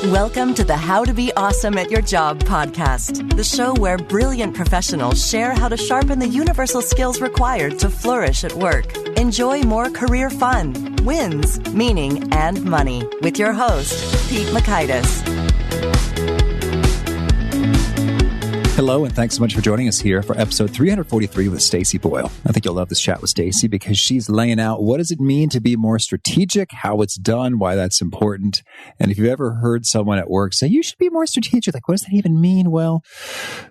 Welcome to the How to Be Awesome at Your Job podcast, the show where brilliant professionals share how to sharpen the universal skills required to flourish at work. Enjoy more career fun, wins, meaning, and money with your host, Pete Makaitis. Hello, and thanks so much for joining us here for episode 343 with Stacey Boyle. I think you'll love this chat with Stacey because she's laying out what does it mean to be more strategic, how it's done, why that's important. And if you've ever heard someone at work say, you should be more strategic, like, what does that even mean? Well,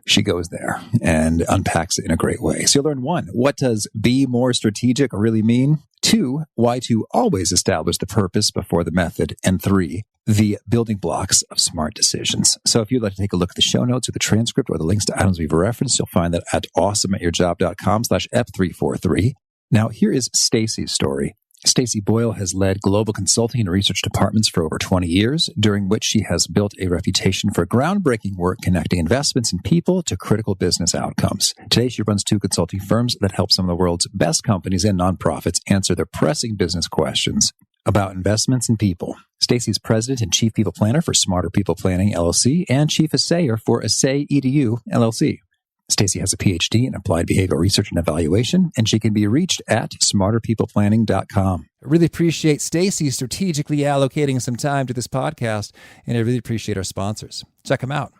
she goes there and unpacks it in a great way. So you'll learn 1, what does be more strategic really mean? 2, why to always establish the purpose before the method. And 3, the building blocks of smart decisions. So if you'd like to take a look at the show notes or the transcript or the links to items we've referenced, you'll find that at awesomeatyourjob.com/ep343. Now, here is Stacey's story. Stacey Boyle has led global consulting and research departments for over 20 years, during which she has built a reputation for groundbreaking work connecting investments in people to critical business outcomes. Today, she runs 2 consulting firms that help some of the world's best companies and nonprofits answer their pressing business questions about investments in people. Stacey's president and chief people planner for Smarter People Planning, LLC, and chief assayer for Assay EDU, LLC. Stacey has a PhD in applied behavioral research and evaluation, and she can be reached at smarterpeopleplanning.com. I really appreciate Stacey strategically allocating some time to this podcast, and I really appreciate our sponsors. Check them out.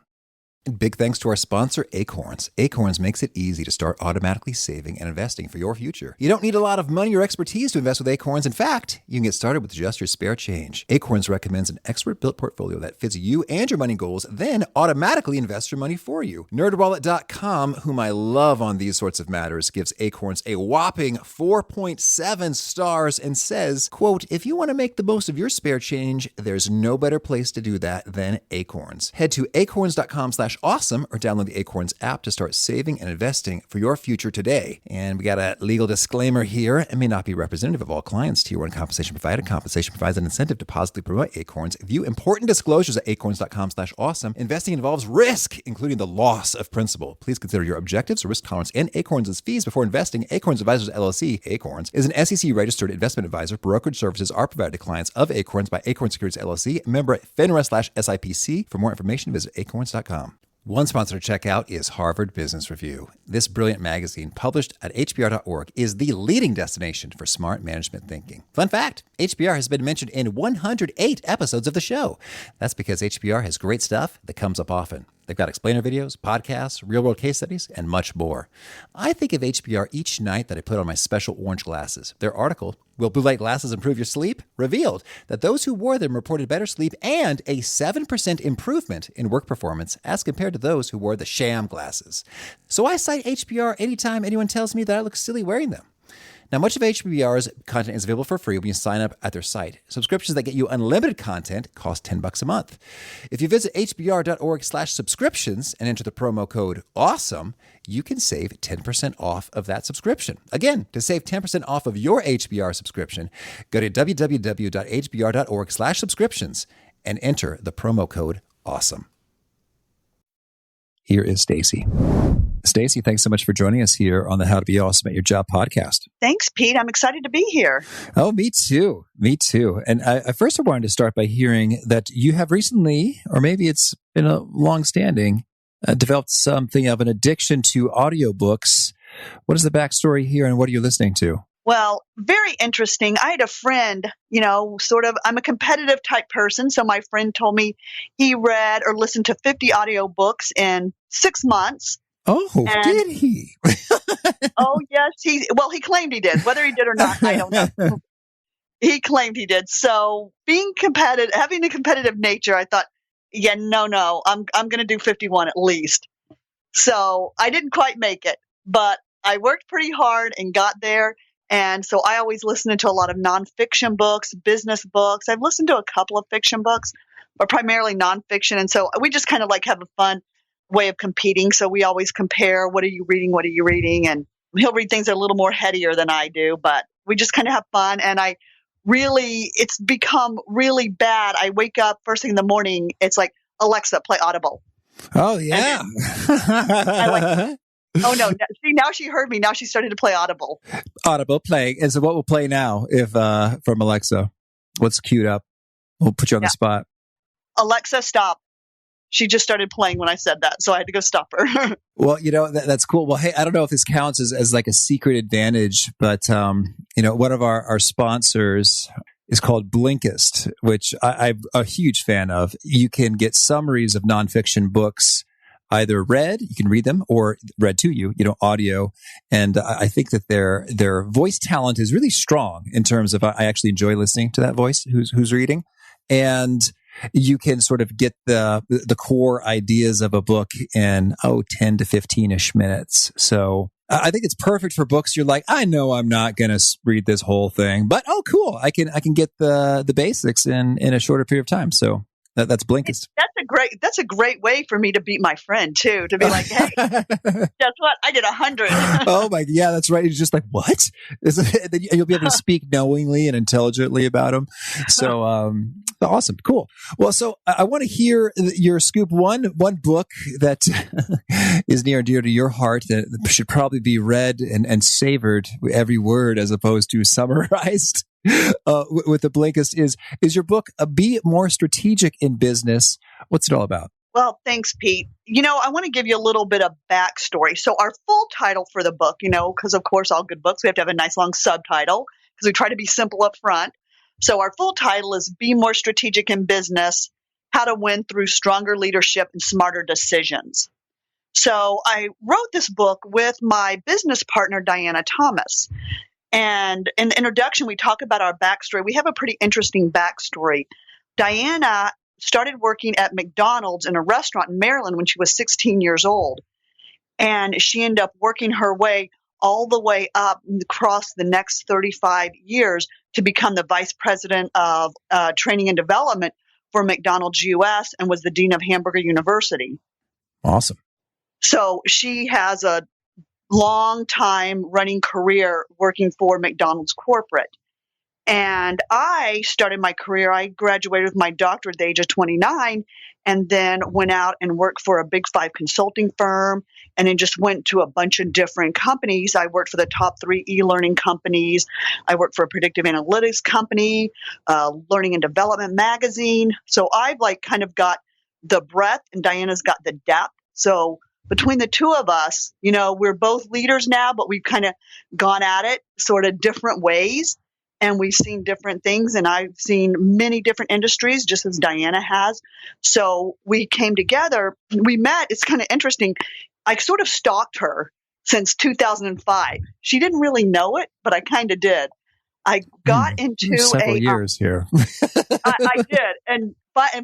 And big thanks to our sponsor, Acorns. Acorns makes it easy to start automatically saving and investing for your future. You don't need a lot of money or expertise to invest with Acorns. In fact, you can get started with just your spare change. Acorns recommends an expert-built portfolio that fits you and your money goals, then automatically invests your money for you. NerdWallet.com, whom I love on these sorts of matters, gives Acorns a whopping 4.7 stars and says, quote, if you want to make the most of your spare change, there's no better place to do that than Acorns. Head to acorns.com/awesome or download the Acorns app to start saving and investing for your future today. And we got a legal disclaimer here. It may not be representative of all clients. Tier 1 compensation provided. Compensation provides an incentive to positively promote Acorns. View important disclosures at acorns.com/awesome. Investing involves risk, including the loss of principal. Please consider your objectives, risk tolerance, and Acorns' fees before investing. Acorns Advisors LLC, Acorns, is an SEC-registered investment advisor. Brokerage services are provided to clients of Acorns by Acorns Securities LLC, member FINRA/SIPC. For more information, visit acorns.com. One sponsor to check out is Harvard Business Review. This brilliant magazine, published at hbr.org, is the leading destination for smart management thinking. Fun fact, HBR has been mentioned in 108 episodes of the show. That's because HBR has great stuff that comes up often. They've got explainer videos, podcasts, real-world case studies, and much more. I think of HBR each night that I put on my special orange glasses. Their article, Will Blue Light Glasses Improve Your Sleep?, revealed that those who wore them reported better sleep and a 7% improvement in work performance as compared to those who wore the sham glasses. So I cite HBR anytime anyone tells me that I look silly wearing them. Now, much of HBR's content is available for free when you sign up at their site. Subscriptions that get you unlimited content cost $10 a month. If you visit hbr.org/subscriptions and enter the promo code AWESOME, you can save 10% off of that subscription. Again, to save 10% off of your HBR subscription, go to www.hbr.org/subscriptions and enter the promo code AWESOME. Here is Stacey. Stacey, thanks so much for joining us here on the How to Be Awesome at Your Job podcast. Thanks, Pete. I'm excited to be here. Oh, me too. Me too. And I first wanted to start by hearing that you have recently, or maybe it's been a long-standing, developed something of an addiction to audiobooks. What is the backstory here and what are you listening to? Well, very interesting. I had a friend, I'm a competitive type person. So my friend told me he read or listened to 50 audiobooks in 6 months. Oh, did he? Oh, yes. He claimed he did. Whether he did or not, I don't know. He claimed he did. So being competitive, having a competitive nature, I thought, no, I'm going to do 51 at least. So I didn't quite make it, but I worked pretty hard and got there. And so I always listen to a lot of nonfiction books, business books. I've listened to a couple of fiction books, but primarily nonfiction. And so we just kind of have a fun way of competing. So we always compare, what are you reading? And he'll read things that are a little more headier than I do, but we just kind of have fun. And it's become really bad. I wake up first thing in the morning. It's like, Alexa, play Audible. Oh, yeah. Oh, no. See, now she heard me. Now she started to play Audible. Audible playing. And so what will play now if from Alexa? What's queued up? We'll put you on the spot. Alexa, stop. She just started playing when I said that, so I had to go stop her. Well, that's cool. Well, hey, I don't know if this counts as like a secret advantage, but, one of our sponsors is called Blinkist, which I'm a huge fan of. You can get summaries of nonfiction books either read, you can read them, or read to you, audio. And I think that their voice talent is really strong in terms of, I actually enjoy listening to that voice who's reading. And you can sort of get the core ideas of a book in 10 to 15-ish minutes. So I think it's perfect for books. You're like, I know I'm not going to read this whole thing, but cool, I can get the basics in a shorter period of time. So that's Blinkist. That's a great way for me to beat my friend too. To be like, hey, guess what? I did 100. Oh my, yeah, that's right. He's just like, what? You'll be able to speak knowingly and intelligently about him. So, awesome, cool. Well, so I want to hear your scoop. One book that is near and dear to your heart that should probably be read and savored every word as opposed to summarized. With the Blinkist is your book Be More Strategic in Business. What's it all about? Well, thanks, Pete. I want to give you a little bit of backstory. So our full title for the book, because of course all good books, we have to have a nice long subtitle because we try to be simple up front. So our full title is Be More Strategic in Business, How to Win Through Stronger Leadership and Smarter Decisions. So I wrote this book with my business partner, Diana Thomas. And in the introduction, we talk about our backstory. We have a pretty interesting backstory. Diana started working at McDonald's in a restaurant in Maryland when she was 16 years old. And she ended up working her way all the way up across the next 35 years to become the vice president of training and development for McDonald's US and was the dean of Hamburger University. Awesome. So she has a long time running career working for McDonald's corporate. And I started my career, I graduated with my doctorate at the age of 29 and then went out and worked for a big 5 consulting firm and then just went to a bunch of different companies. I worked for the top 3 e-learning companies. I worked for a predictive analytics company, Learning and Development magazine. So I've kind of got the breadth and Diana's got the depth. So between the two of us, we're both leaders now, but we've kind of gone at it sort of different ways. And we've seen different things, and I've seen many different industries, just as Diana has. So we came together. We met. It's kind of interesting. I sort of stalked her since 2005. She didn't really know it, but I kind of did. I got into several years here. I did. And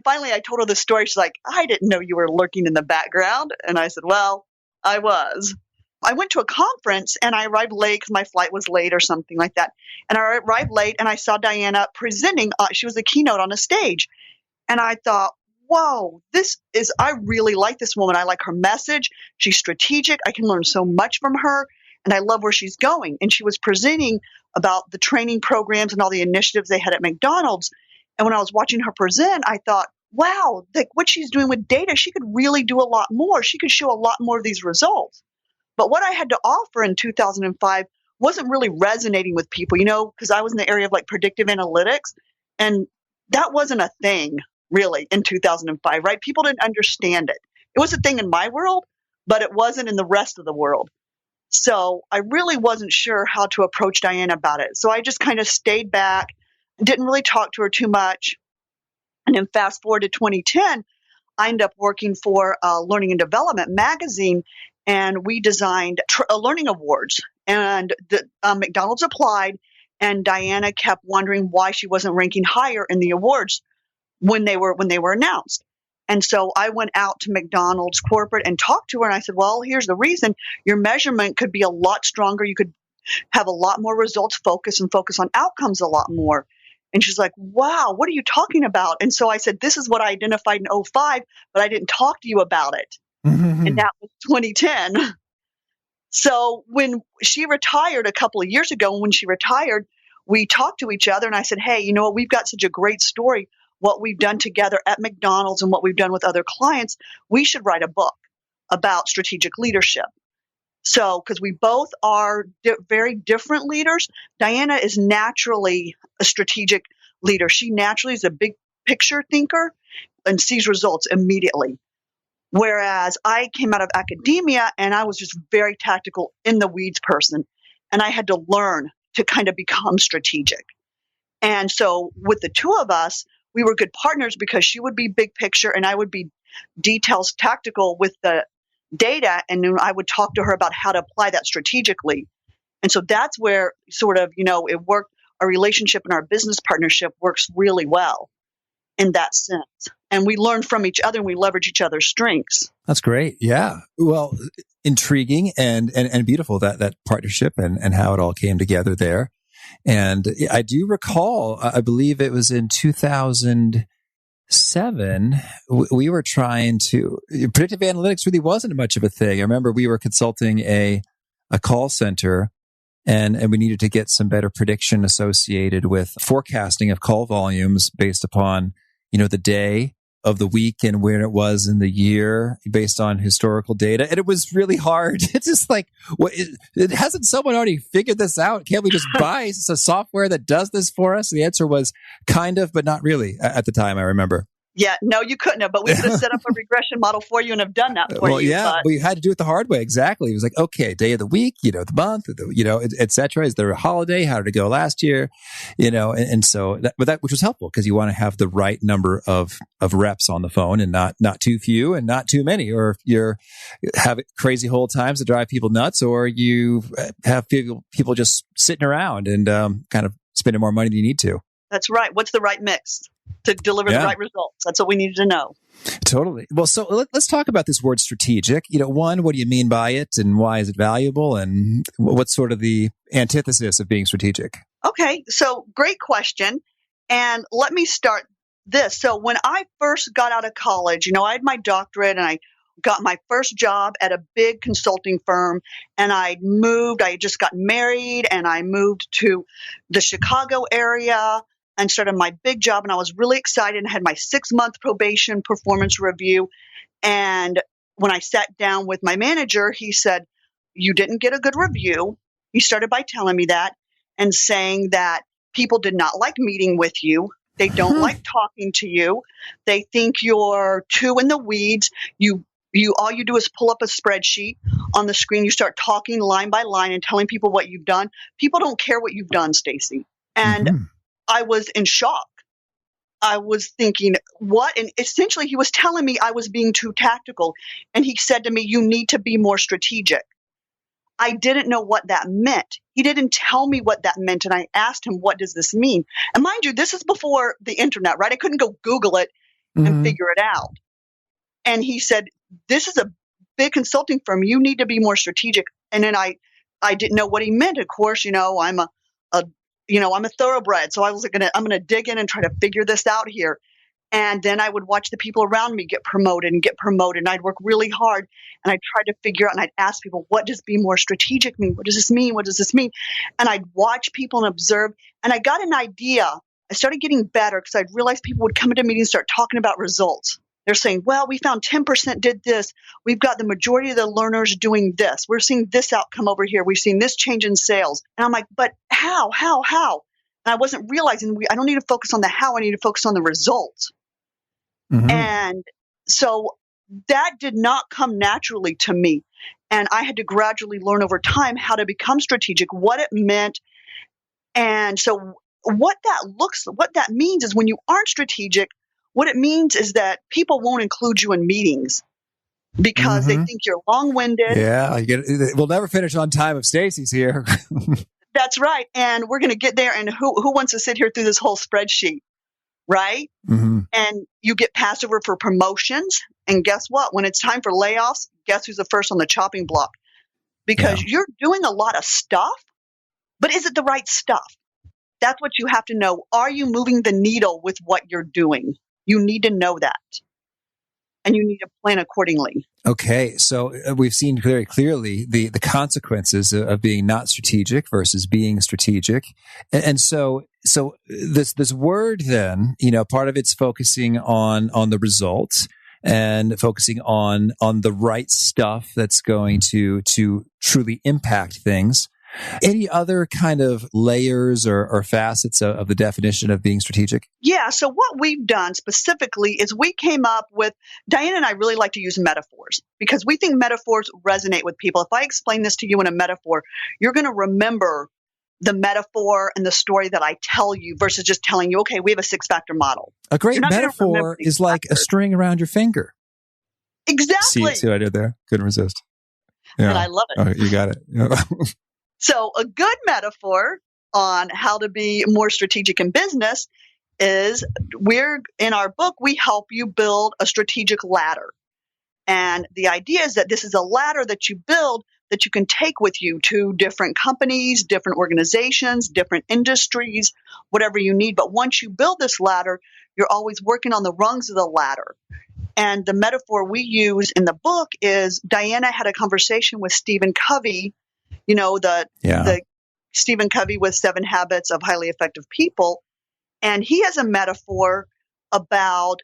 finally, I told her the story. She's like, I didn't know you were lurking in the background. And I said, well, I was. I went to a conference and I arrived late because my flight was late or something like that. And I arrived late and I saw Diana presenting. She was the keynote on a stage. And I thought, whoa, I really like this woman. I like her message. She's strategic. I can learn so much from her. And I love where she's going. And she was presenting about the training programs and all the initiatives they had at McDonald's. And when I was watching her present, I thought, wow, what she's doing with data, she could really do a lot more. She could show a lot more of these results. But what I had to offer in 2005 wasn't really resonating with people, because I was in the area of predictive analytics. And that wasn't a thing really in 2005, right? People didn't understand it. It was a thing in my world, but it wasn't in the rest of the world. So I really wasn't sure how to approach Diana about it. So I just kind of stayed back, didn't really talk to her too much. And then fast forward to 2010, I ended up working for Learning and Development magazine. And we designed learning awards, and McDonald's applied, and Diana kept wondering why she wasn't ranking higher in the awards when they were announced. And so I went out to McDonald's corporate and talked to her, and I said, well, here's the reason. Your measurement could be a lot stronger. You could have a lot more results focus on outcomes a lot more. And she's like, wow, what are you talking about? And so I said, this is what I identified in 2005, but I didn't talk to you about it. Mm-hmm. And that was 2010. So when she retired a couple of years ago, when she retired, we talked to each other and I said, hey, you know what? We've got such a great story, what we've done together at McDonald's and what we've done with other clients. We should write a book about strategic leadership. So, because we both are very different leaders, Diana is naturally a strategic leader. She naturally is a big picture thinker. and sees results immediately. Whereas I came out of academia and I was just very tactical in the weeds person. And I had to learn to kind of become strategic. And so with the two of us, we were good partners because she would be big picture and I would be details tactical with the data. And then I would talk to her about how to apply that strategically. And so that's where sort of, it worked. Our relationship and our business partnership works really well in that sense. And we learn from each other and we leverage each other's strengths. That's great. Yeah. Well, intriguing and beautiful that partnership and how it all came together there. And I do recall, I believe it was in 2007, we were trying to, predictive analytics really wasn't much of a thing. I remember we were consulting a call center and we needed to get some better prediction associated with forecasting of call volumes based upon, the day of the week and where it was in the year based on historical data. And it was really hard. It's just like, hasn't someone already figured this out? Can't we just buy a software that does this for us? The answer was kind of, but not really at the time, I remember. Yeah, no, you couldn't have, but we could have set up a regression model for you and have done that for you. Well, yeah, but you had to do it the hard way. Exactly. It was like, okay, day of the week, the month, et cetera. Is there a holiday? How did it go last year? And so that, which was helpful because you want to have the right number of reps on the phone and not too few and not too many, or you're have crazy hold times that drive people nuts, or you have people just sitting around and kind of spending more money than you need to. That's right. What's the right mix to deliver the right results? That's what we needed to know. Totally. Well, so let's talk about this word strategic. One, what do you mean by it and why is it valuable? And what's sort of the antithesis of being strategic? Okay. So great question. And let me start this. So when I first got out of college, I had my doctorate and I got my first job at a big consulting firm, and I had just gotten married and I moved to the Chicago area and started my big job. And I was really excited and had my 6-month probation performance review. And when I sat down with my manager, he said, "You didn't get a good review." He started by telling me that and saying that people did not like meeting with you. They don't like talking to you. They think you're too in the weeds. All you do is pull up a spreadsheet on the screen. You start talking line by line and telling people what you've done. People don't care what you've done, Stacey. And I was in shock. I was thinking, what? And essentially he was telling me I was being too tactical. And he said to me, "You need to be more strategic." I didn't know what that meant. He didn't tell me what that meant. And I asked him, "What does this mean?" And mind you, this is before the internet, right? I couldn't go Google it and figure it out. And he said, "This is a big consulting firm. You need to be more strategic." And then I didn't know what he meant. Of course, I'm a thoroughbred. So I was like, I'm going to dig in and try to figure this out here. And then I would watch the people around me get promoted. And I'd work really hard. And I'd try to figure out, and I'd ask people, what does be more strategic mean? What does this mean? What does this mean? And I'd watch people and observe. And I got an idea. I started getting better because I'd realized people would come into meetings and start talking about results. They're saying, "Well, we found 10% did this. We've got the majority of the learners doing this. We're seeing this outcome over here. We've seen this change in sales." And I'm like, "But how? And I wasn't realizing I don't need to focus on the how. I need to focus on the results. And so that did not come naturally to me. And I had to gradually learn over time how to become strategic, what it meant. And so what that means is when you aren't strategic, what it means is that people won't include you in meetings because they think you're long-winded. Yeah, we'll never finish on time if Stacey's here. That's right. And we're going to get there. And who wants to sit here through this whole spreadsheet, right? And you get passed over for promotions. And guess what? When it's time for layoffs, guess who's the first on the chopping block? Because you're doing a lot of stuff, but is it the right stuff? That's what you have to know. Are you moving the needle with what you're doing? You need to know that. And you need to plan accordingly. Okay. So we've seen very clearly the consequences of being not strategic versus being strategic. And so this word then, part of it's focusing on the results and focusing on the right stuff that's going to truly impact things. Any other kind of layers or facets of the definition of being strategic? Yeah. So what we've done specifically is we came up with, Diana and I really like to use metaphors because we think metaphors resonate with people. If I explain this to you in a metaphor, you're going to remember the metaphor and the story that I tell you versus just telling you, okay, we have a 6-factor model. A great metaphor is like a string around your finger. Exactly. See what I did there? Couldn't resist. Yeah. And I love it. Oh, you got it. Yeah. So a good metaphor on how to be more strategic in business is in our book, we help you build a strategic ladder. And the idea is that this is a ladder that you build that you can take with you to different companies, different organizations, different industries, whatever you need. But once you build this ladder, you're always working on the rungs of the ladder. And the metaphor we use in the book is Diana had a conversation with Stephen Covey, the Stephen Covey with 7 Habits of Highly Effective People. And he has a metaphor about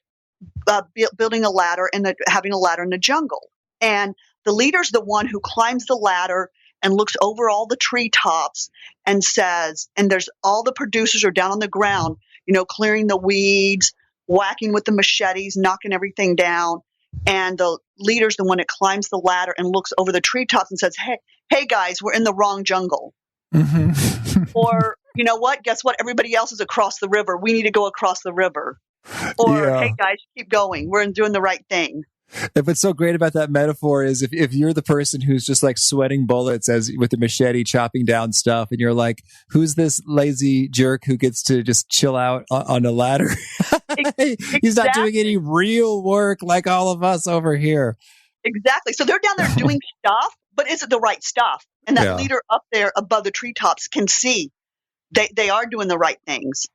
building a ladder and having a ladder in the jungle. And the leader's the one who climbs the ladder and looks over all the treetops and says, and there's all the producers are down on the ground, clearing the weeds, whacking with the machetes, knocking everything down. And the leader's the one that climbs the ladder and looks over the treetops and says, hey guys, we're in the wrong jungle. Mm-hmm. Or, you know what? Guess what? Everybody else is across the river. We need to go across the river. Or, hey guys, keep going. We're doing the right thing. What's so great about that metaphor is if you're the person who's just like sweating bullets with the machete chopping down stuff, and you're like, who's this lazy jerk who gets to just chill out on a ladder? Exactly. He's not doing any real work like all of us over here. Exactly. So they're down there doing stuff, but is it the right stuff? And that leader up there above the treetops can see they are doing the right things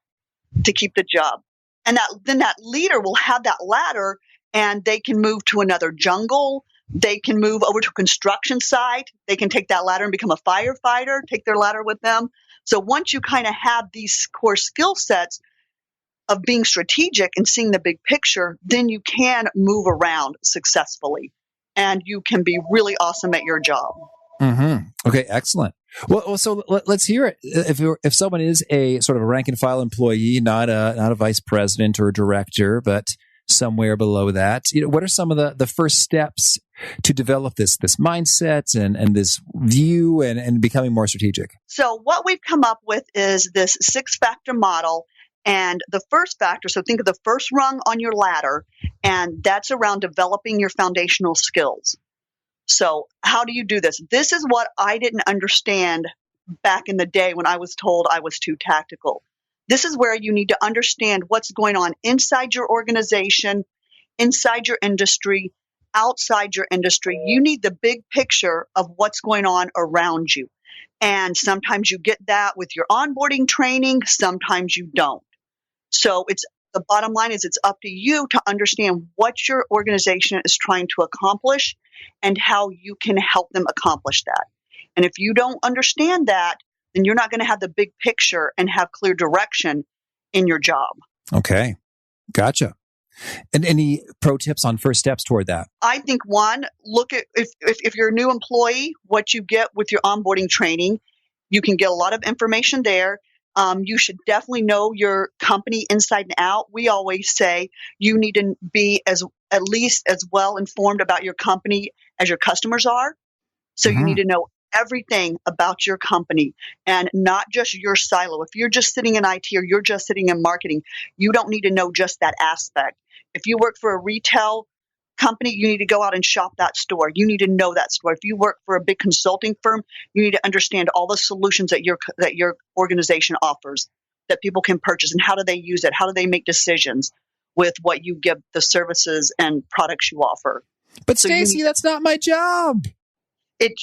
to keep the job. And then that leader will have that ladder, and they can move to another jungle. They can move over to a construction site. They can take that ladder and become a firefighter, take their ladder with them. So once you kind of have these core skill sets of being strategic and seeing the big picture, then you can move around successfully and you can be really awesome at your job. Mm-hmm. Okay, excellent. Well, so let's hear it. If someone is a sort of a rank and file employee, not a vice president or a director, but somewhere below that, what are some of the first steps to develop this mindset and this view and becoming more strategic? So what we've come up with is this 6-factor model. And the first factor, so think of the first rung on your ladder, and that's around developing your foundational skills. So how do you do this? This is what I didn't understand back in the day when I was told I was too tactical. This is where you need to understand what's going on inside your organization, inside your industry, outside your industry. You need the big picture of what's going on around you. And sometimes you get that with your onboarding training, sometimes you don't. So the bottom line is it's up to you to understand what your organization is trying to accomplish and how you can help them accomplish that. And if you don't understand that, then you're not going to have the big picture and have clear direction in your job. Okay. Gotcha. And any pro tips on first steps toward that? I think one, look at if you're a new employee, what you get with your onboarding training. You can get a lot of information there. You should definitely know your company inside and out. We always say you need to be at least as well informed about your company as your customers are. So you need to know everything about your company and not just your silo. If you're just sitting in IT or you're just sitting in marketing, you don't need to know just that aspect. If you work for a retail company, you need to go out and shop that store. You need to know that store. If you work for a big consulting firm, you need to understand all the solutions that your organization offers that people can purchase and how do they use it? How do they make decisions with what you give, the services and products you offer? But so Stacey, that's not my job.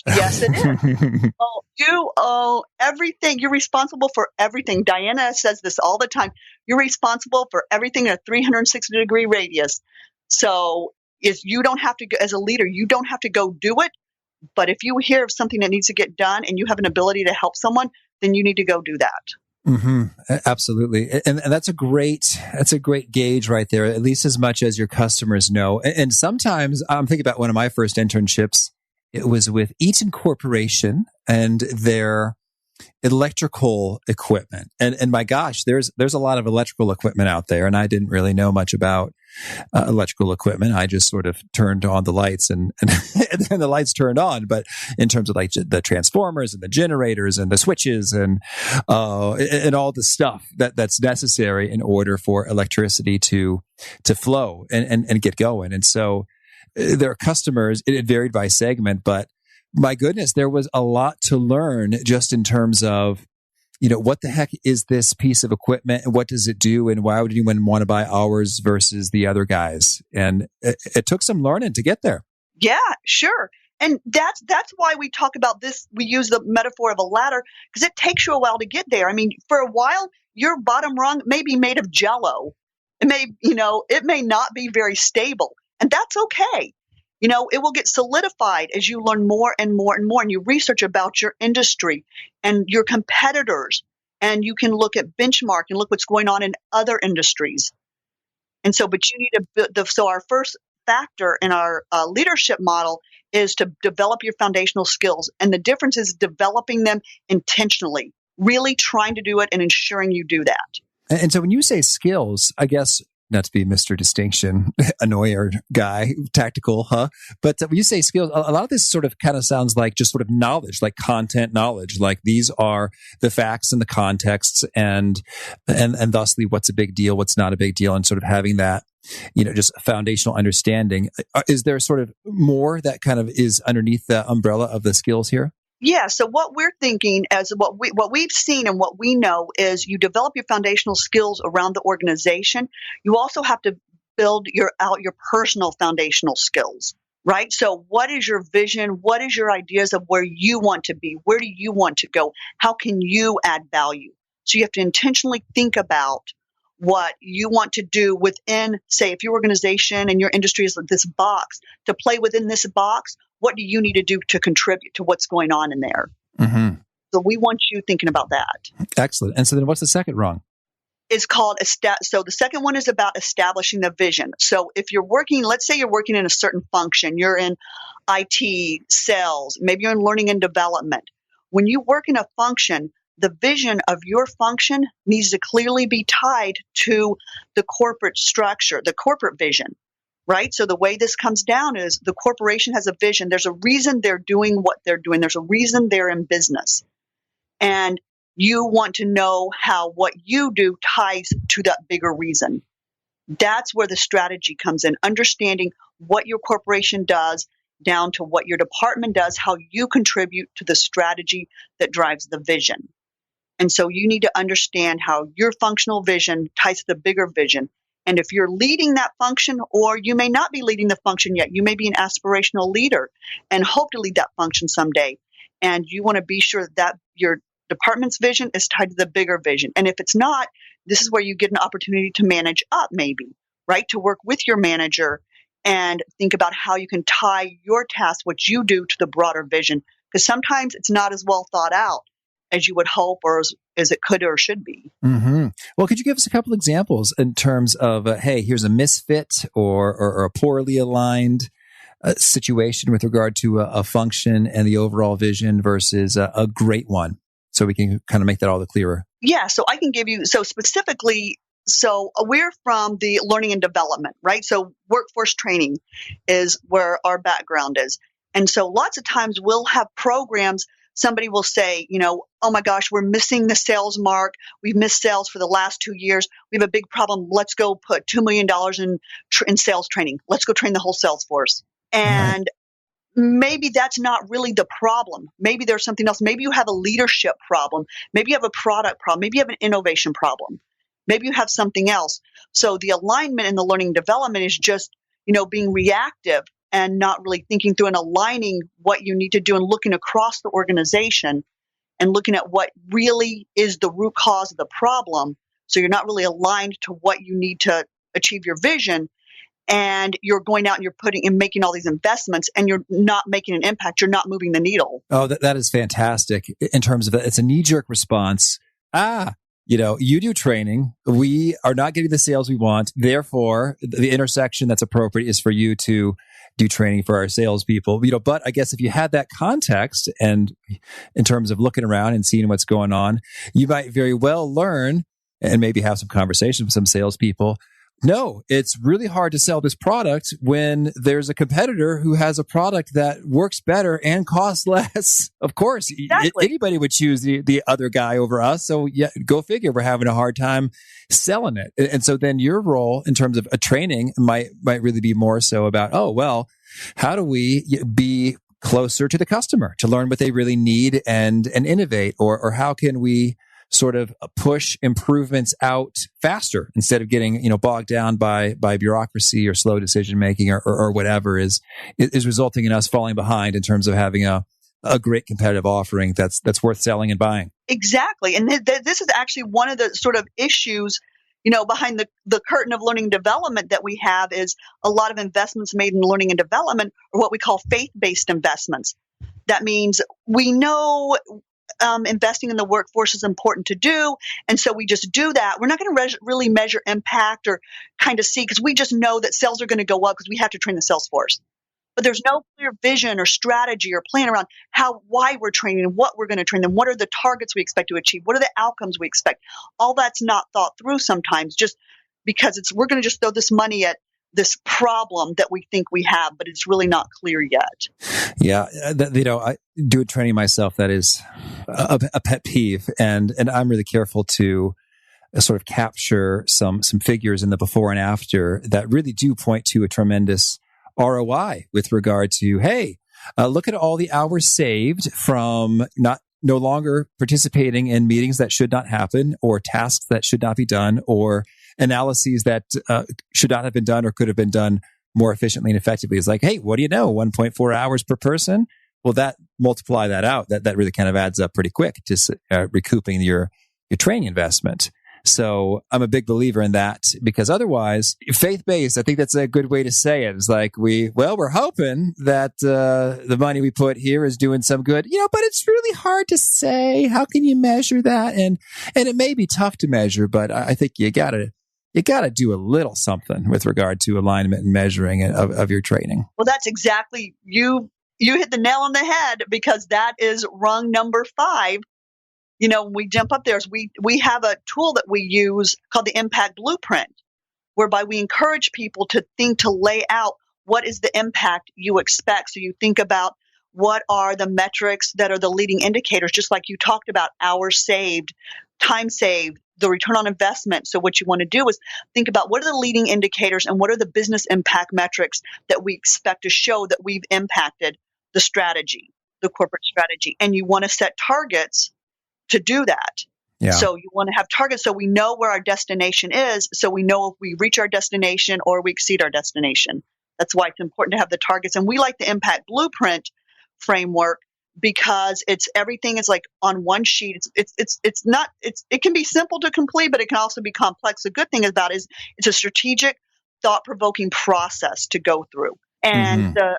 Yes, it is. You owe everything. You're responsible for everything. Diana says this all the time. You're responsible for everything in a 360-degree radius. So if you don't have to, as a leader, you don't have to go do it. But if you hear of something that needs to get done and you have an ability to help someone, then you need to go do that. Mm-hmm. Absolutely. And that's a great gauge right there, at least as much as your customers know. And sometimes I'm thinking about one of my first internships. It was with Eaton Corporation and their electrical equipment. And my gosh, there's a lot of electrical equipment out there. And I didn't really know much about electrical equipment. I just sort of turned on the lights and then the lights turned on. But in terms of like the transformers and the generators and the switches and all the stuff that's necessary in order for electricity to flow and get going. And so there are customers, it varied by segment, but my goodness, there was a lot to learn just in terms of, what the heck is this piece of equipment and what does it do and why would anyone want to buy ours versus the other guys? And it took some learning to get there. Yeah, sure. And that's why we talk about this. We use the metaphor of a ladder because it takes you a while to get there. I mean, for a while, your bottom rung may be made of Jell-O. It may not be very stable, and that's okay. It will get solidified as you learn more and more and more, and you research about your industry and your competitors, and you can look at benchmark and look what's going on in other industries. And so, but you need to. So our first factor in our leadership model is to develop your foundational skills, and the difference is developing them intentionally, really trying to do it and ensuring you do that. And so, when you say skills, I guess. Not to be Mr. Distinction, annoyer guy, tactical, huh? But when you say skills, a lot of this sort of kind of sounds like just sort of knowledge, like content knowledge. Like these are the facts and the contexts and thusly what's a big deal, what's not a big deal, and sort of having that, just foundational understanding. Is there sort of more that kind of is underneath the umbrella of the skills here? Yeah. So what we're thinking as what we've seen and what we know is you develop your foundational skills around the organization. You also have to build your personal foundational skills, right? So what is your vision? What is your ideas of where you want to be? Where do you want to go? How can you add value? So you have to intentionally think about what you want to do within, say, if your organization and your industry is this box, to play within this box, what do you need to do to contribute to what's going on in there? Mm-hmm. So we want you thinking about that. Excellent. And so then what's the second rung? It's called, so the second one is about establishing the vision. So if you're working, let's say you're working in a certain function, you're in IT, sales, maybe you're in learning and development. When you work in a function, the vision of your function needs to clearly be tied to the corporate structure, the corporate vision, right? So the way this comes down is the corporation has a vision. There's a reason they're doing what they're doing. There's a reason they're in business. And you want to know how what you do ties to that bigger reason. That's where the strategy comes in, understanding what your corporation does down to what your department does, how you contribute to the strategy that drives the vision. And so you need to understand how your functional vision ties to the bigger vision. And if you're leading that function, or you may not be leading the function yet, you may be an aspirational leader and hope to lead that function someday. And you want to be sure that your department's vision is tied to the bigger vision. And if it's not, this is where you get an opportunity to manage up, maybe, right? To work with your manager and think about how you can tie your task, what you do, to the broader vision. Because sometimes it's not as well thought out as you would hope or as it could or should be. Mm-hmm. Well, could you give us a couple examples in terms of, hey, here's a misfit or a poorly aligned situation with regard to a function and the overall vision versus a great one, so we can kind of make that all the clearer? Yeah, so I can give you, so specifically, so we're from the learning and development, right? So workforce training is where our background is. And so lots of times we'll have programs. Somebody will say, oh my gosh, we're missing the sales mark. We've missed sales for the last 2 years. We have a big problem. Let's go put $2 million in sales training. Let's go train the whole sales force. And maybe that's not really the problem. Maybe there's something else. Maybe you have a leadership problem. Maybe you have a product problem. Maybe you have an innovation problem. Maybe you have something else. So the alignment in the learning and development is just, being reactive and not really thinking through and aligning what you need to do and looking across the organization and looking at what really is the root cause of the problem. So you're not really aligned to what you need to achieve your vision. And you're going out and you're putting and making all these investments and you're not making an impact. You're not moving the needle. Oh, that is fantastic in terms of it's a knee-jerk response. you do training. We are not getting the sales we want. Therefore, the intersection that's appropriate is for you to do training for our salespeople. But I guess if you had that context and in terms of looking around and seeing what's going on, you might very well learn and maybe have some conversations with some salespeople. No, it's really hard to sell this product when there's a competitor who has a product that works better and costs less. Of course, Exactly. anybody would choose the other guy over us. So yeah, go figure. We're having a hard time selling it. And so then your role in terms of a training might really be more so about, how do we be closer to the customer to learn what they really need and innovate, or how can we sort of push improvements out faster instead of getting, bogged down by bureaucracy or slow decision making or whatever is resulting in us falling behind in terms of having a great competitive offering that's worth selling and buying. Exactly. And this is actually one of the sort of issues, behind the curtain of learning and development that we have is a lot of investments made in learning and development or what we call faith-based investments. That means we know investing in the workforce is important to do. And so we just do that. We're not going to really measure impact or kind of see, because we just know that sales are going to go up because we have to train the sales force. But there's no clear vision or strategy or plan around why we're training and what we're going to train them. What are the targets we expect to achieve? What are the outcomes we expect? All that's not thought through sometimes just because we're going to just throw this money at this problem that we think we have, but it's really not clear yet. Yeah. I do a training myself. That is a pet peeve. And I'm really careful to sort of capture some figures in the before and after that really do point to a tremendous ROI with regard to, hey, look at all the hours saved from no longer participating in meetings that should not happen, or tasks that should not be done, or analyses that should not have been done or could have been done more efficiently and effectively. It's like, hey, what do you know? 1.4 hours per person. Well, multiply that out. That really kind of adds up pretty quick to recouping your training investment. So I'm a big believer in that, because otherwise, faith-based, I think that's a good way to say it. It's like we're hoping that the money we put here is doing some good, but it's really hard to say. How can you measure that? And it may be tough to measure, but I think you gotta do a little something with regard to alignment and measuring of your training. Well, that's exactly, you hit the nail on the head, because that is rung number 5. When we jump up there, we have a tool that we use called the Impact Blueprint, whereby we encourage people to lay out what is the impact you expect. So you think about what are the metrics that are the leading indicators, just like you talked about, hours saved, time saved, the return on investment. So what you want to do is think about what are the leading indicators and what are the business impact metrics that we expect to show that we've impacted the strategy, the corporate strategy. And you want to set targets to do that. Yeah. So you want to have targets so we know where our destination is, so we know if we reach our destination or we exceed our destination. That's why it's important to have the targets. And we like the Impact Blueprint framework because everything is like on one sheet. It can be simple to complete, but it can also be complex. The good thing about it is it's a strategic, thought-provoking process to go through. And the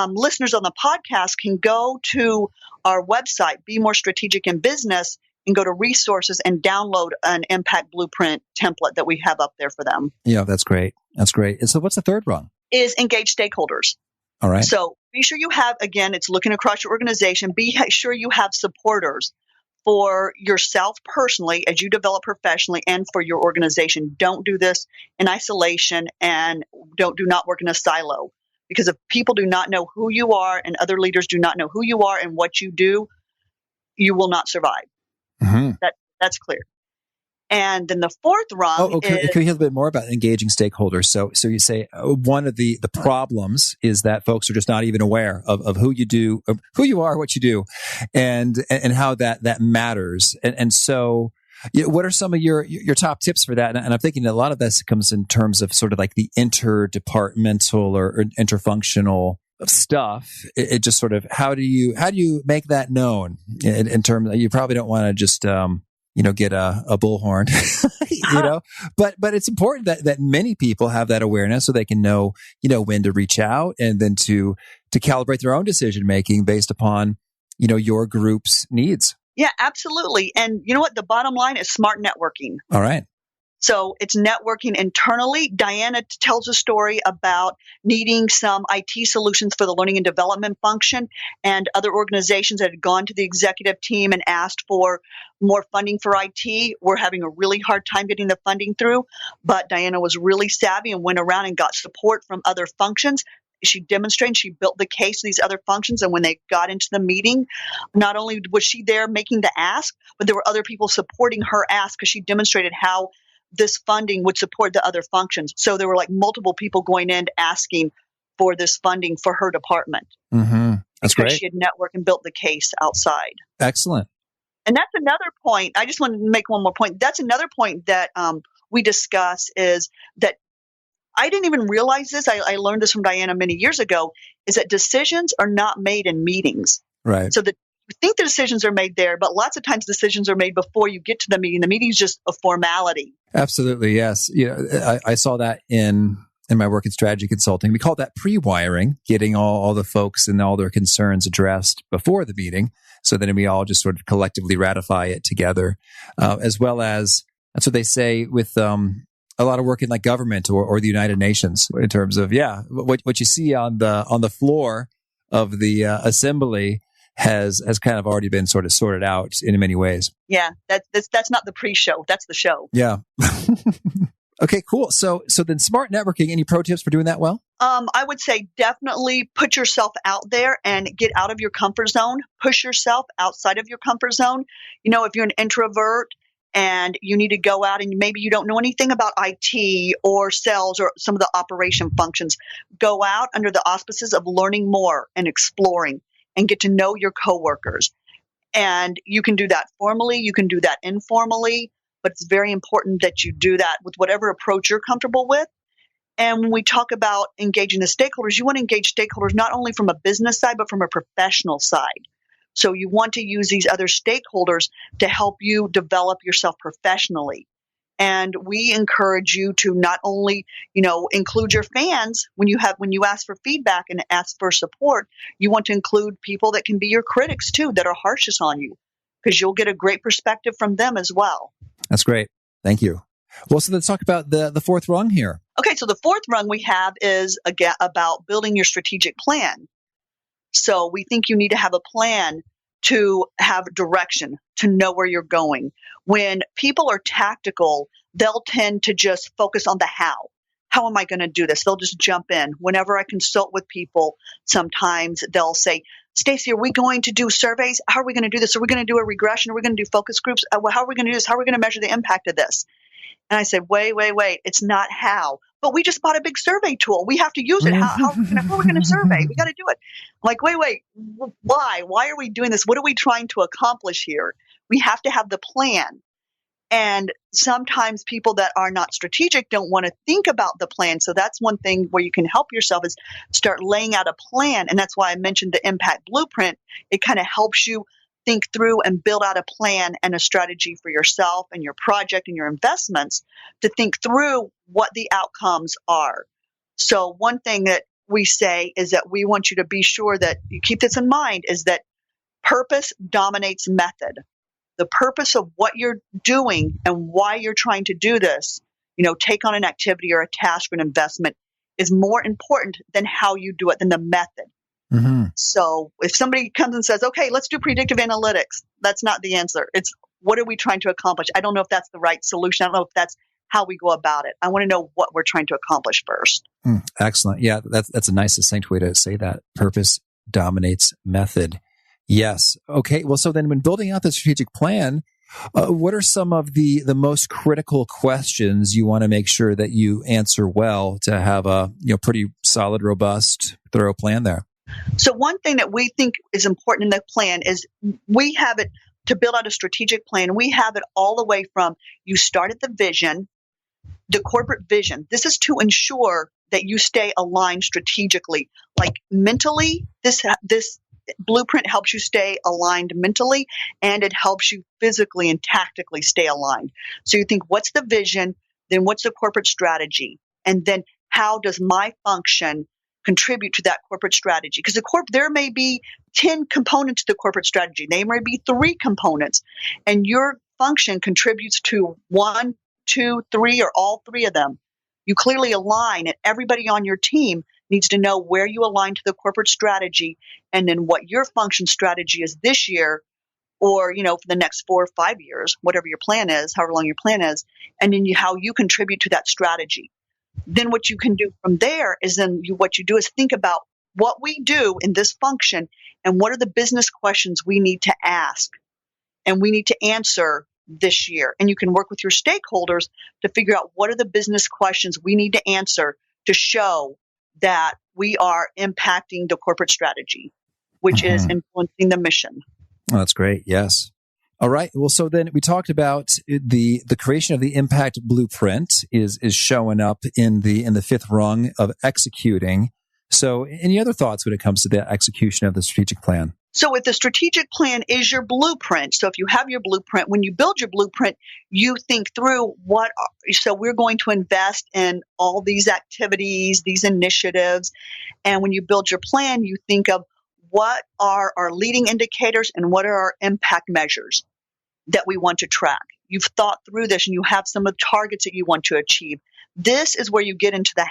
listeners on the podcast can go to our website, Be More Strategic in Business, and go to resources and download an Impact Blueprint template that we have up there for them. Yeah, that's great. That's great. And so what's the third rung? Is engage stakeholders. All right. So be sure you have, again, it's looking across your organization. Be sure you have supporters for yourself personally as you develop professionally and for your organization. Don't do this in isolation, and do not work in a silo. Because if people do not know who you are and other leaders do not know who you are and what you do, you will not survive. Mm-hmm. That's clear. And then the fourth rung can we hear a bit more about engaging stakeholders? So you say one of the problems is that folks are just not even aware of who you do, of who you are, what you do, and how that matters. And so, what are some of your top tips for that? And I'm thinking a lot of this comes in terms of sort of like the interdepartmental or interfunctional stuff. It just sort of, how do you make that known in terms of, you probably don't want to just, get a bullhorn, but it's important that many people have that awareness so they can know, when to reach out and then to calibrate their own decision making based upon, your group's needs. Yeah, absolutely. And you know what? The bottom line is smart networking. All right. So it's networking internally. Diana tells a story about needing some IT solutions for the learning and development function, and other organizations that had gone to the executive team and asked for more funding for IT were having a really hard time getting the funding through. But Diana was really savvy and went around and got support from other functions. She demonstrated, she built the case to these other functions. And when they got into the meeting, not only was she there making the ask, but there were other people supporting her ask because she demonstrated how this funding would support the other functions. So there were like multiple people going in asking for this funding for her department. Mm-hmm. That's because great. she had networked and built the case outside. Excellent. And that's another point. I just wanted to make one more point. That's another point that we discuss is that I didn't even realize this. I learned this from Diana many years ago, is that decisions are not made in meetings. Right. So that you think the decisions are made there, but lots of times decisions are made before you get to the meeting. The meeting is just a formality. Absolutely. Yes. I saw that in my work in strategy consulting. We call that pre-wiring, getting all the folks and all their concerns addressed before the meeting. So then we all just sort of collectively ratify it together, as well as that's what they say with a lot of work in like government or the United Nations in terms of what you see on the floor of the assembly has kind of already been sort of sorted out in many ways. Yeah, that's not the pre-show. That's the show. Yeah. Okay, cool. So then smart networking, any pro tips for doing that well? I would say definitely put yourself out there and get out of your comfort zone. Push yourself outside of your comfort zone. You know, if you're an introvert and you need to go out and maybe you don't know anything about IT or sales or some of the operation functions, go out under the auspices of learning more and exploring and get to know your coworkers. And you can do that formally, you can do that informally, but it's very important that you do that with whatever approach you're comfortable with. And when we talk about engaging the stakeholders, you want to engage stakeholders not only from a business side, but from a professional side. So you want to use these other stakeholders to help you develop yourself professionally. And we encourage you to not only, include your fans when you ask for feedback and ask for support. You want to include people that can be your critics too, that are harshest on you, because you'll get a great perspective from them as well. That's great. Thank you. Well, so let's talk about the fourth rung here. Okay, so the fourth rung we have is again about building your strategic plan. So we think you need to have a plan to have direction, to know where you're going. When people are tactical, they'll tend to just focus on the how. How am I going to do this? They'll just jump in. Whenever I consult with people, sometimes they'll say, Stacey, are we going to do surveys? How are we going to do this? Are we going to do a regression? Are we going to do focus groups? How are we going to do this? How are we going to measure the impact of this? And I said, wait. It's not how. But we just bought a big survey tool. We have to use it. How are we going to survey? We got to do it. I'm like, wait. Why? Why are we doing this? What are we trying to accomplish here? We have to have the plan. And sometimes people that are not strategic don't want to think about the plan. So that's one thing where you can help yourself is start laying out a plan. And that's why I mentioned the impact blueprint. It kind of helps you think through and build out a plan and a strategy for yourself and your project and your investments to think through what the outcomes are. So one thing that we say is that we want you to be sure that you keep this in mind is that purpose dominates method. The purpose of what you're doing and why you're trying to do this, take on an activity or a task or an investment is more important than how you do it, than the method. Mm-hmm. So if somebody comes and says, okay, let's do predictive analytics, that's not the answer. It's what are we trying to accomplish? I don't know if that's the right solution. I don't know if that's how we go about it. I want to know what we're trying to accomplish first. Excellent. Yeah, that's a nice, succinct way to say that. Purpose dominates method. Yes. Okay. Well, so then when building out the strategic plan, what are some of the most critical questions you want to make sure that you answer well to have a pretty solid, robust, thorough plan there? So one thing that we think is important in the plan is we have it to build out a strategic plan. We have it all the way from you start at the vision, the corporate vision. This is to ensure that you stay aligned strategically. Like mentally, this blueprint helps you stay aligned mentally, and it helps you physically and tactically stay aligned. So you think, what's the vision? Then what's the corporate strategy? And then how does my function contribute to that corporate strategy. Because there may be 10 components to the corporate strategy. There may be 3 components, and your function contributes to 1, 2, 3, or all 3 of them. You clearly align, and everybody on your team needs to know where you align to the corporate strategy, and then what your function strategy is this year, or, for the next 4 or 5 years, whatever your plan is, however long your plan is, and then how you contribute to that strategy. Then what you can do from there is what you do is think about what we do in this function and what are the business questions we need to ask and we need to answer this year. And you can work with your stakeholders to figure out what are the business questions we need to answer to show that we are impacting the corporate strategy, which is influencing the mission. Oh, that's great. Yes. All right. Well, so then we talked about the creation of the impact blueprint is showing up in the 5th rung of executing. So any other thoughts when it comes to the execution of the strategic plan? So with the strategic plan is your blueprint. So if you have your blueprint, when you build your blueprint, you think through so we're going to invest in all these activities, these initiatives. And when you build your plan, you think of what are our leading indicators and what are our impact measures that we want to track. You've thought through this and you have some of the targets that you want to achieve. This is where you get into the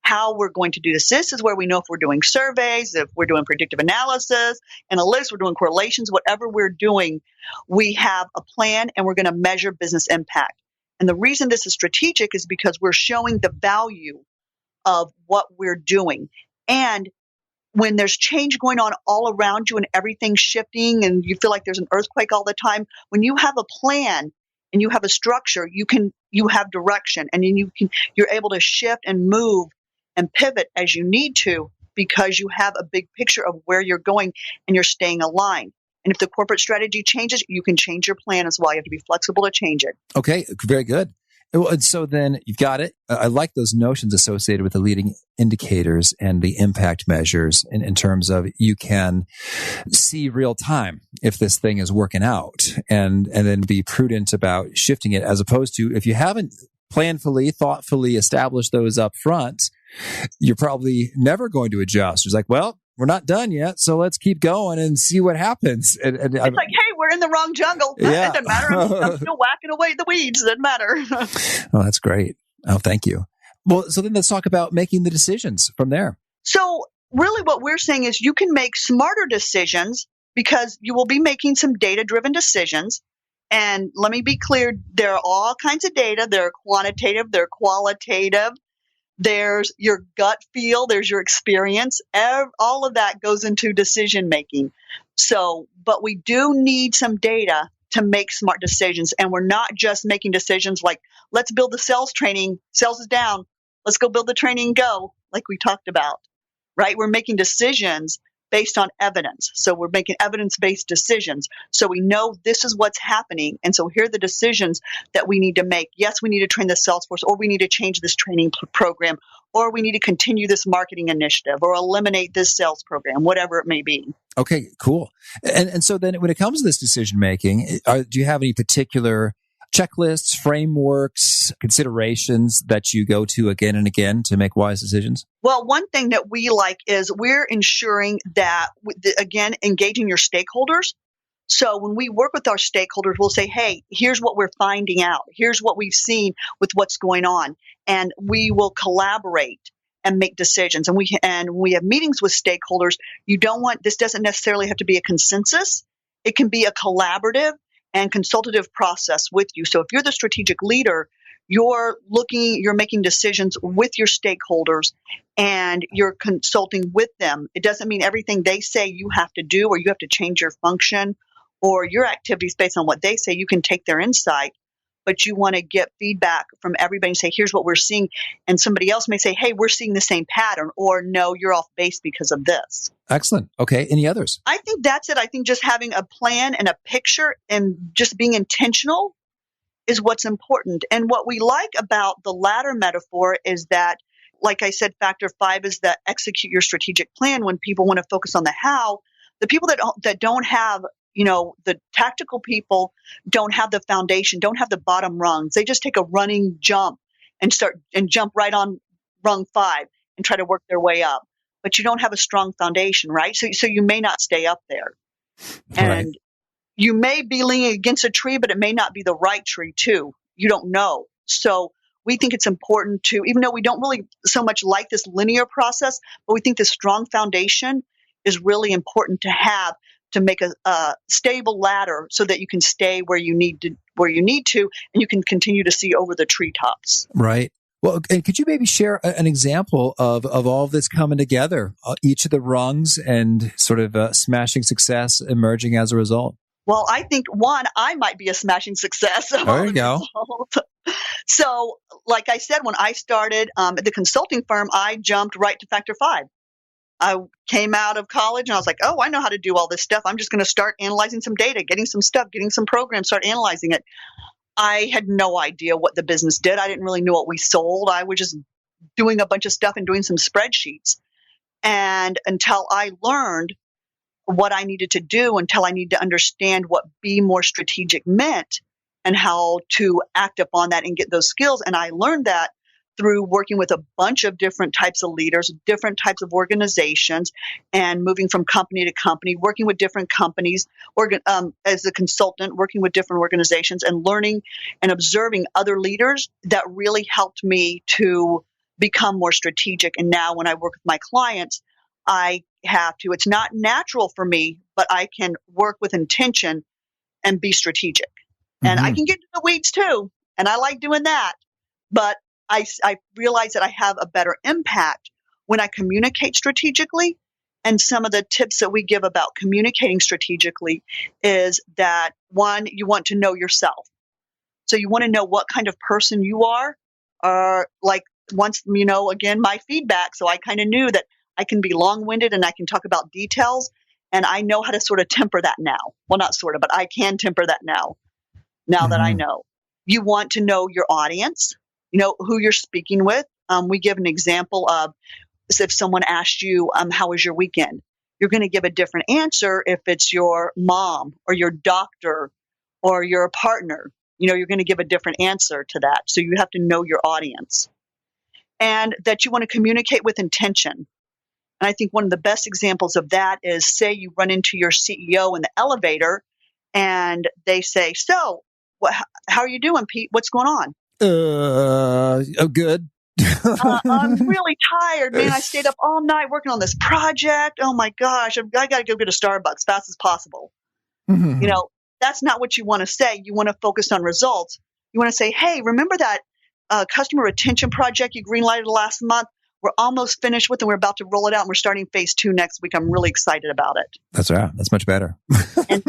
how we're going to do this. This is where we know if we're doing surveys, if we're doing predictive analysis, analytics, we're doing correlations, whatever we're doing, we have a plan and we're going to measure business impact. And the reason this is strategic is because we're showing the value of what we're doing. And when there's change going on all around you and everything's shifting and you feel like there's an earthquake all the time, when you have a plan and you have a structure, you have direction, and then you're able to shift and move and pivot as you need to because you have a big picture of where you're going and you're staying aligned. And if the corporate strategy changes, you can change your plan as well. You have to be flexible to change it. Okay, very good. And so then you've got it. I like those notions associated with the leading indicators and the impact measures in terms of you can see real time if this thing is working out and then be prudent about shifting it, as opposed to if you haven't planfully, thoughtfully established those up front, you're probably never going to adjust. It's like, well, we're not done yet, so let's keep going and see what happens. And it's like, hey, we're in the wrong jungle. Yeah. It doesn't matter. I'm still whacking away the weeds. It doesn't matter. Oh, that's great. Oh, thank you. Well, so then let's talk about making the decisions from there. So really what we're saying is you can make smarter decisions because you will be making some data-driven decisions. And let me be clear, there are all kinds of data. They're quantitative, they're qualitative. There's your gut feel, there's your experience. All of that goes into decision making. So, but we do need some data to make smart decisions. And we're not just making decisions like, let's build the sales training. Sales is down. Let's go build the training and go, like we talked about, right? We're making decisions based on evidence. So we're making evidence-based decisions. So we know this is what's happening. And so here are the decisions that we need to make. Yes, we need to train the sales force, or we need to change this training program, or we need to continue this marketing initiative, or eliminate this sales program, whatever it may be. Okay, cool. And so then when it comes to this decision making, do you have any particular checklists, frameworks, considerations that you go to again and again to make wise decisions? Well, one thing that we like is we're ensuring that, again, engaging your stakeholders. So when we work with our stakeholders, we'll say, hey, here's what we're finding out. Here's what we've seen with what's going on. And we will collaborate and make decisions. And we have meetings with stakeholders. This doesn't necessarily have to be a consensus. It can be a collaborative and consultative process with you. So if you're the strategic leader, you're making decisions with your stakeholders and you're consulting with them. It doesn't mean everything they say you have to do, or you have to change your function or your activities based on what they say. You can take their insight, but you want to get feedback from everybody and say, here's what we're seeing. And somebody else may say, hey, we're seeing the same pattern, or no, you're off base because of this. Excellent. Okay. Any others? I think that's it. I think just having a plan and a picture and just being intentional is what's important. And what we like about the latter metaphor is that, like I said, factor 5 is that execute your strategic plan. When people want to focus on the how, the people that don't have, the tactical people don't have the foundation, don't have the bottom rungs. They just take a running jump and jump right on rung 5. and try to work their way up. But you don't have a strong foundation, right? So you may not stay up there. Right. And you may be leaning against a tree, but it may not be the right tree too. You don't know. So we think it's important to, even though we don't really so much like this linear process, but we think this strong foundation is really important to have to make a stable ladder so that you can stay where you need to, and you can continue to see over the treetops. Right. Well, and could you maybe share an example of all of this coming together, each of the rungs and sort of smashing success emerging as a result? Well, I think I might be a smashing success. There you go. So, like I said, when I started at the consulting firm, I jumped right to Factor 5. I came out of college and I was like, oh, I know how to do all this stuff. I'm just going to start analyzing some data, getting some stuff, getting some programs, start analyzing it. I had no idea what the business did. I didn't really know what we sold. I was just doing a bunch of stuff and doing some spreadsheets. And until I learned what I needed to do, until I needed to understand what be more strategic meant and how to act upon that and get those skills. And I learned that through working with a bunch of different types of leaders, different types of organizations, and moving from company to company, working with different companies, as a consultant, working with different organizations and learning and observing other leaders that really helped me to become more strategic. And now when I work with my clients, I have to, it's not natural for me, but I can work with intention and be strategic. And I can get into the weeds too. And I like doing that. But I realize that I have a better impact when I communicate strategically. And some of the tips that we give about communicating strategically is that, one, you want to know yourself. So you want to know what kind of person you are. Like once, again, my feedback. So I kind of knew that I can be long-winded and I can talk about details. And I know how to sort of temper that now. Well, not sort of, but I can temper that now that I know. You want to know your audience. Who you're speaking with. We give an example of if someone asked you, how was your weekend? You're going to give a different answer if it's your mom or your doctor or your partner. You're going to give a different answer to that. So you have to know your audience. And that you want to communicate with intention. And I think one of the best examples of that is, say you run into your CEO in the elevator and they say, so how are you doing, Pete? What's going on? Good. I'm really tired, man. I stayed up all night working on this project. Oh my gosh, I got to go get a Starbucks fast as possible. That's not what you want to say. You want to focus on results. You want to say, hey, remember that customer retention project you greenlighted last month? We're almost finished with it. We're about to roll it out and we're starting phase 2 next week. I'm really excited about it. That's right. That's much better. And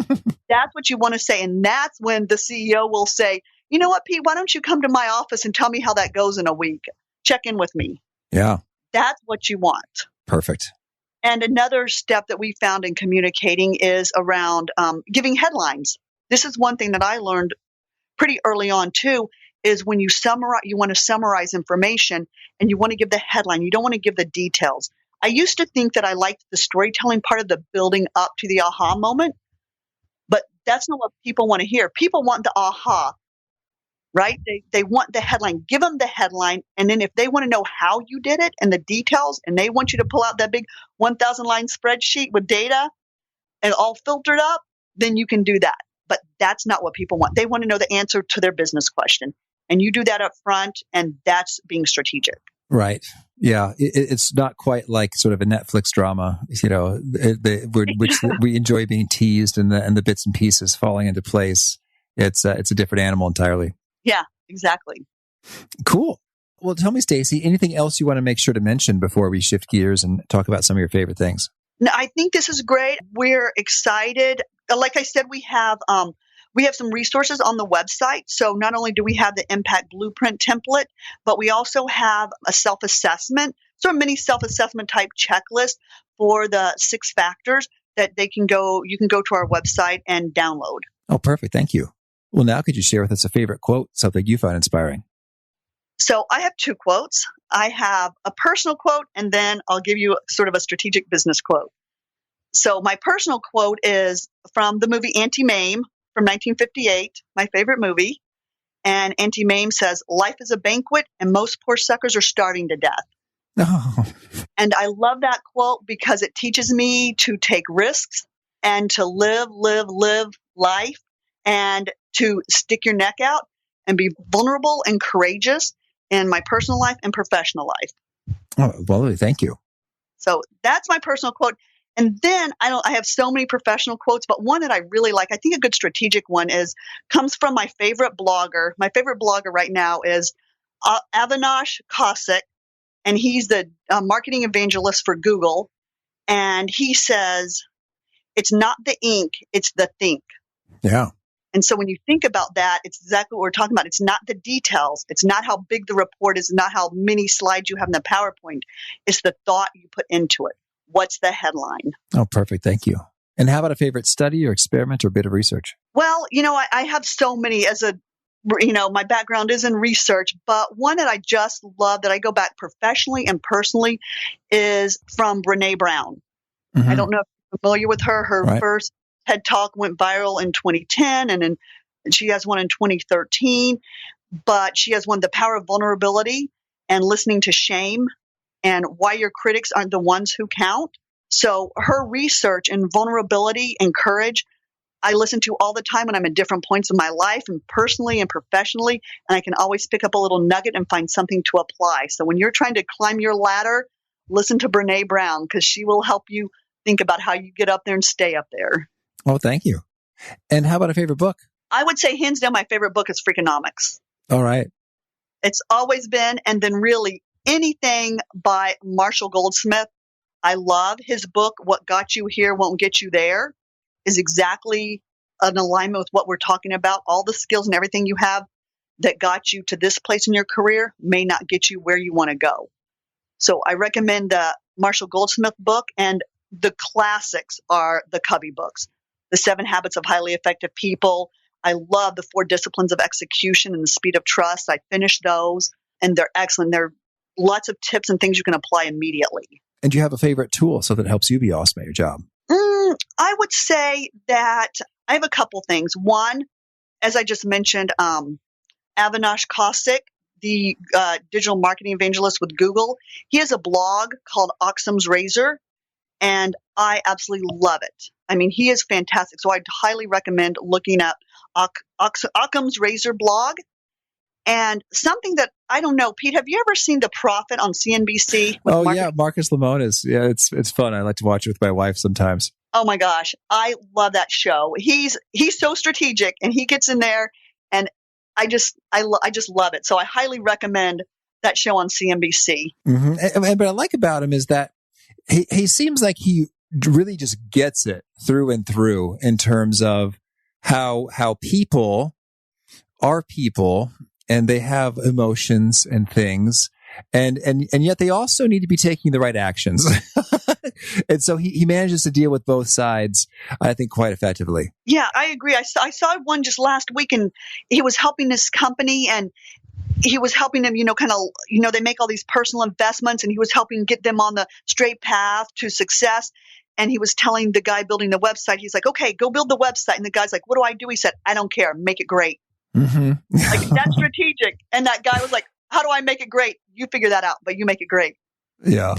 that's what you want to say. And that's when the CEO will say, you know what, Pete, why don't you come to my office and tell me how that goes in a week? Check in with me. Yeah. That's what you want. Perfect. And another step that we found in communicating is around giving headlines. This is one thing that I learned pretty early on too, is when you want to summarize information and you want to give the headline. You don't want to give the details. I used to think that I liked the storytelling part of the building up to the aha moment, but that's not what people want to hear. People want the aha. Right? They want the headline. Give them the headline. And then if they want to know how you did it and the details, and they want you to pull out that big 1,000-line spreadsheet with data and all filtered up, then you can do that. But that's not what people want. They want to know the answer to their business question. And you do that up front, and that's being strategic. Right. Yeah. It's not quite like sort of a Netflix drama, which we enjoy being teased and the bits and pieces falling into place. It's a different animal entirely. Yeah, exactly. Cool. Well, tell me, Stacey, anything else you want to make sure to mention before we shift gears and talk about some of your favorite things? No, I think this is great. We're excited. Like I said, we have some resources on the website. So not only do we have the Impact Blueprint template, but we also have a self-assessment, sort of mini self-assessment type checklist for the 6 factors that you can go to our website and download. Oh, perfect. Thank you. Well, now could you share with us a favorite quote, something you find inspiring? So I have 2 quotes. I have a personal quote, and then I'll give you sort of a strategic business quote. So my personal quote is from the movie Auntie Mame from 1958, my favorite movie. And Auntie Mame says, life is a banquet, and most poor suckers are starving to death. Oh, And I love that quote because it teaches me to take risks and to live life and to stick your neck out and be vulnerable and courageous in my personal life and professional life. well, thank you. So that's my personal quote. And then I have so many professional quotes, but one that I really like, I think a good strategic one comes from my favorite blogger. My favorite blogger right now is Avinash Kaushik, and he's the marketing evangelist for Google. And he says, it's not the ink, it's the think. Yeah. And so when you think about that, it's exactly what we're talking about. It's not the details. It's not how big the report is, not how many slides you have in the PowerPoint. It's the thought you put into it. What's the headline? Oh, perfect. Thank you. And how about a favorite study or experiment or bit of research? Well, I have so many my background is in research, but one that I just love that I go back professionally and personally is from Brené Brown. Mm-hmm. I don't know if you're familiar with her. Her Right. first TED Talk went viral in 2010, and she has one in 2013. But she has one, The Power of Vulnerability and Listening to Shame, and Why Your Critics Aren't the Ones Who Count. So her research in vulnerability and courage, I listen to all the time when I'm at different points of my life, and personally and professionally, and I can always pick up a little nugget and find something to apply. So when you're trying to climb your ladder, listen to Brené Brown, because she will help you think about how you get up there and stay up there. Oh, thank you. And how about a favorite book? I would say hands down my favorite book is Freakonomics. All right. It's always been, and then really anything by Marshall Goldsmith. I love his book, What Got You Here Won't Get You There, is exactly an alignment with what we're talking about. All the skills and everything you have that got you to this place in your career may not get you where you want to go. So I recommend the Marshall Goldsmith book, and the classics are the Covey books, The 7 Habits of Highly Effective People. I love the 4 Disciplines of Execution and the Speed of Trust. I finished those, and they're excellent. There are lots of tips and things you can apply immediately. And do you have a favorite tool so that helps you be awesome at your job? I would say that I have a couple things. One, as I just mentioned, Avinash Kaushik, the digital marketing evangelist with Google, he has a blog called Occam's Razor, and I absolutely love it. I mean, he is fantastic. So I'd highly recommend looking up Occam's Razor blog. And something that, I don't know, Pete, have you ever seen The Prophet on CNBC? Yeah, Marcus Lemonis. Yeah, it's fun. I like to watch it with my wife sometimes. Oh my gosh, I love that show. He's so strategic, and he gets in there, and I just love it. So I highly recommend that show on CNBC. Mm-hmm. And what I like about him is that he seems like he really just gets it through and through in terms of how people are people, and they have emotions and things, and yet they also need to be taking the right actions. And so he manages to deal with both sides, I think, quite effectively. Yeah, I agree. I saw one just last week, and he was helping this company, and he was helping them, they make all these personal investments, and he was helping get them on the straight path to success. And he was telling the guy building the website, he's like, okay, go build the website. And the guy's like, what do I do? He said, I don't care. Make it great. Mm-hmm. Like, that's strategic. And that guy was like, how do I make it great? You figure that out, but you make it great. Yeah.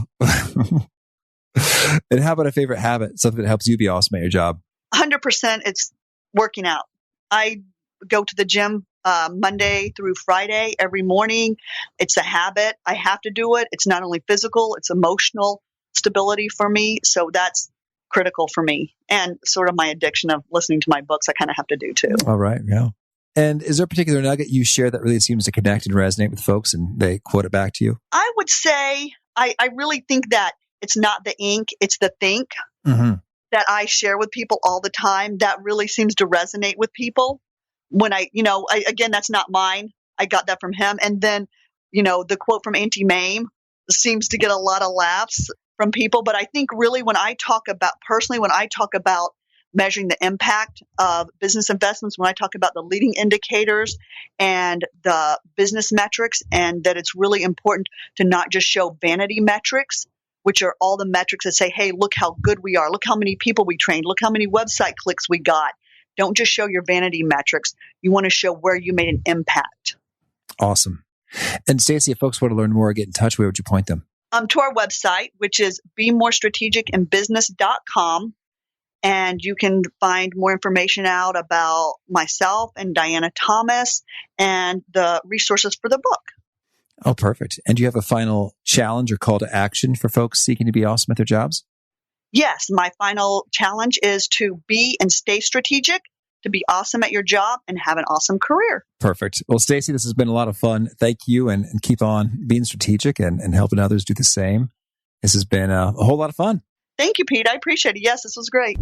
And how about a favorite habit, something that helps you be awesome at your job? 100%. It's working out. I go to the gym Monday through Friday every morning. It's a habit. I have to do it. It's not only physical, it's emotional stability for me. So that's critical for me. And sort of my addiction of listening to my books, I kind of have to do too. All right. Yeah. And is there a particular nugget you share that really seems to connect and resonate with folks, and they quote it back to you? I would say I really think that it's not the ink, it's the think that I share with people all the time. That really seems to resonate with people. When again, that's not mine. I got that from him. And then, the quote from Auntie Mame seems to get a lot of laughs from people. But I think really when I talk about measuring the impact of business investments, when I talk about the leading indicators and the business metrics, and that it's really important to not just show vanity metrics, which are all the metrics that say, hey, look how good we are. Look how many people we trained. Look how many website clicks we got. Don't just show your vanity metrics. You want to show where you made an impact. Awesome. And Stacey, if folks want to learn more or get in touch, where would you point them? to our website, which is bemorestrategicinbusiness.com. And you can find more information out about myself and Diana Thomas and the resources for the book. Oh, perfect. And do you have a final challenge or call to action for folks seeking to be awesome at their jobs? Yes, my final challenge is to be and stay strategic, to be awesome at your job and have an awesome career. Perfect. Well, Stacey, this has been a lot of fun. Thank you, and keep on being strategic and helping others do the same. This has been a whole lot of fun. Thank you, Pete. I appreciate it. Yes, this was great.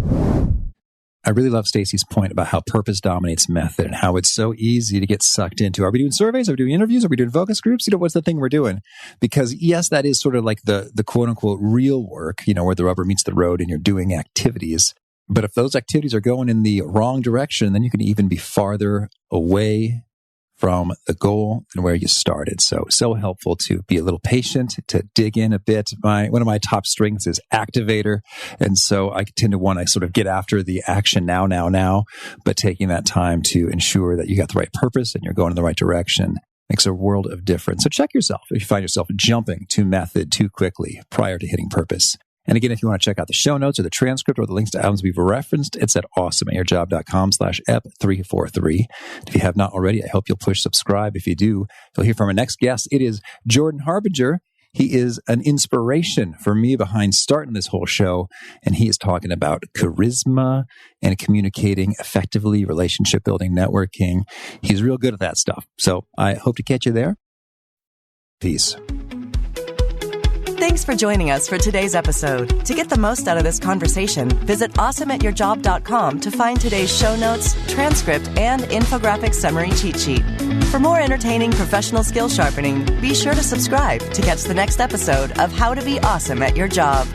I really love Stacey's point about how purpose dominates method and how it's so easy to get sucked into. Are we doing surveys? Are we doing interviews? Are we doing focus groups? What's the thing we're doing? Because yes, that is sort of like the quote unquote real work, where the rubber meets the road and you're doing activities. But if those activities are going in the wrong direction, then you can even be farther away from the goal and where you started. So helpful to be a little patient, to dig in a bit. One of my top strengths is activator. And so I tend to want to sort of get after the action now, but taking that time to ensure that you got the right purpose and you're going in the right direction makes a world of difference. So check yourself if you find yourself jumping to method too quickly prior to hitting purpose. And again, if you want to check out the show notes or the transcript or the links to items we've referenced, it's at awesomeatyourjob.com/ep343. If you have not already, I hope you'll push subscribe. If you do, you'll hear from our next guest. It is Jordan Harbinger. He is an inspiration for me behind starting this whole show. And he is talking about charisma and communicating effectively, relationship building, networking. He's real good at that stuff. So I hope to catch you there. Peace. Thanks for joining us for today's episode. To get the most out of this conversation, visit awesomeatyourjob.com to find today's show notes, transcript, and infographic summary cheat sheet. For more entertaining professional skill sharpening, be sure to subscribe to catch the next episode of How to Be Awesome at Your Job.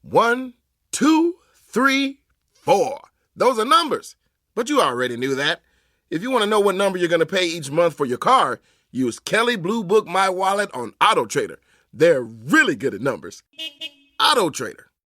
One, 2, 3, 4. Those are numbers. But you already knew that. If you want to know what number you're going to pay each month for your car, use Kelley Blue Book My Wallet on AutoTrader. They're really good at numbers. AutoTrader.